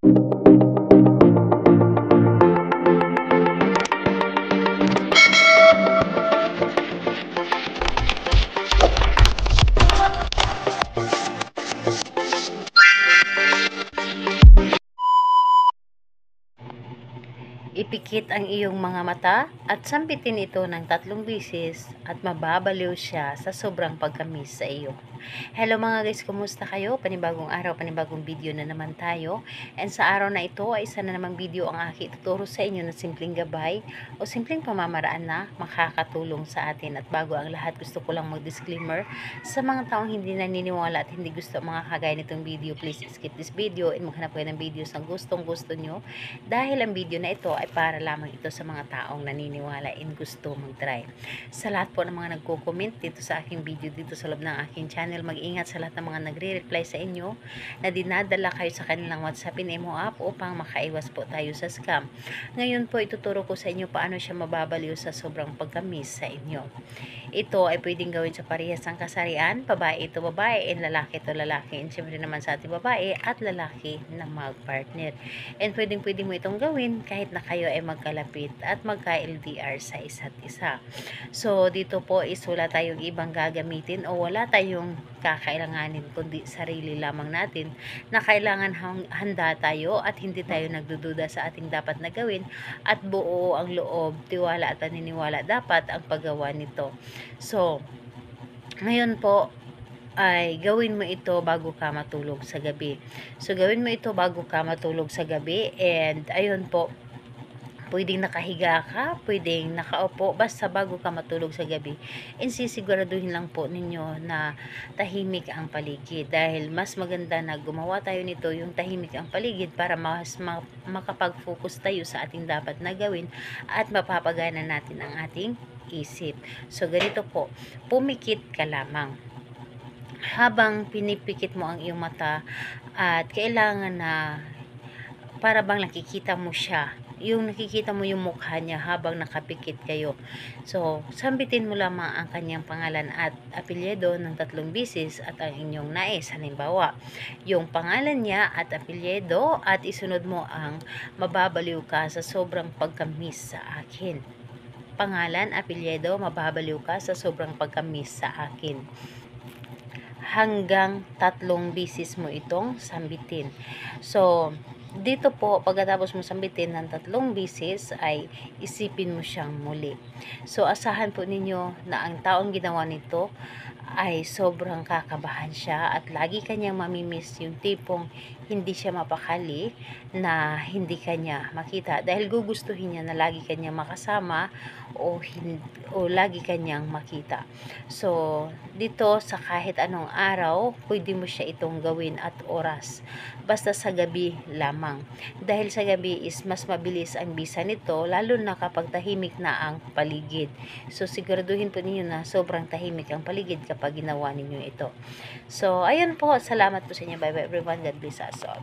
Ipikit ang iyong mga mata at sampitin ito ng 3 beses at mababaliw siya sa sobrang pagkamis sa iyo. Hello mga guys, kumusta kayo? Panibagong araw, panibagong video na naman tayo. And sa araw na ito ay isa na namang video ang aking tuturo sa inyo na simpleng gabay o simpleng pamamaraan na makakatulong sa atin. At bago ang lahat, gusto ko lang mag-disclaimer sa mga taong hindi naniniwala at hindi gusto mga kagaya nitong video. Please skip this video and maghanap kayo ng videos na gustong gusto nyo, dahil ang video na ito ay para lamang ito sa mga taong naniniwala and gusto mag-try. Sa lahat po ng mga nagko-comment dito sa aking video dito sa loob ng aking channel, mag-ingat sa lahat ng mga nagre-reply sa inyo na dinadala kayo sa kanilang WhatsApp and MO app upang makaiwas po tayo sa scam. Ngayon po ituturo ko sa inyo paano siya mababaliw sa sobrang pagkamis sa inyo. Ito ay pwedeng gawin sa parehas ng kasarian, babae ito babae and lalaki ito lalaki, and syempre naman sa ating babae at lalaki na mag-partner. And pwedeng mo itong gawin kahit na kayo ay magkalapit at magka-LDR sa isa't isa. So dito po is wala tayong ibang gagamitin o wala tayong kakailanganin kundi sarili lamang natin na kailangan handa tayo at hindi tayo nagdududa sa ating dapat na gawin at buo ang loob, tiwala at paniniwala dapat ang paggawa nito. So ngayon po ay gawin mo ito bago ka matulog sa gabi. So gawin mo ito bago ka matulog sa gabi, and ayun po, pwedeng nakahiga ka, pwedeng nakaupo, basta bago ka matulog sa gabi. And sisiguraduhin lang po ninyo na tahimik ang paligid, dahil mas maganda na gumawa tayo nito yung tahimik ang paligid para mas makapag-focus tayo sa ating dapat na gawin at mapapagana natin ang ating isip. So ganito po, pumikit ka lamang. Habang pinipikit mo ang iyong mata at kailangan na para bang nakikita mo siya, yung nakikita mo yung mukha niya habang nakapikit kayo. So, sambitin mo lamang ang kanyang pangalan at apelyido ng 3 beses at ang inyong nais. Halimbawa, yung pangalan niya at apelyido, at isunod mo ang mababaliw ka sa sobrang pagkamis sa akin. Pangalan, apelyido, mababaliw ka sa sobrang pagkamis sa akin. Hanggang 3 beses mo itong sambitin. So, dito po, pagkatapos mo sambitin ng 3 beses, ay isipin mo siyang muli. So, asahan po ninyo na ang taong ginawa nito ay sobrang kakabahan siya at lagi kanyang mamimiss, yung tipong hindi siya mapakali na hindi kanya makita, dahil gugustuhin niya na lagi kanyang makasama o lagi kanyang makita. So dito sa kahit anong araw, pwede mo siya itong gawin at oras, basta sa gabi lamang, dahil sa gabi is mas mabilis ang bisa nito, lalo na kapag tahimik na ang paligid. So siguraduhin po ninyo na sobrang tahimik ang paligid kapag ginawa ninyo ito. So ayun po, salamat po sa inyo. Bye bye everyone, God bless us all.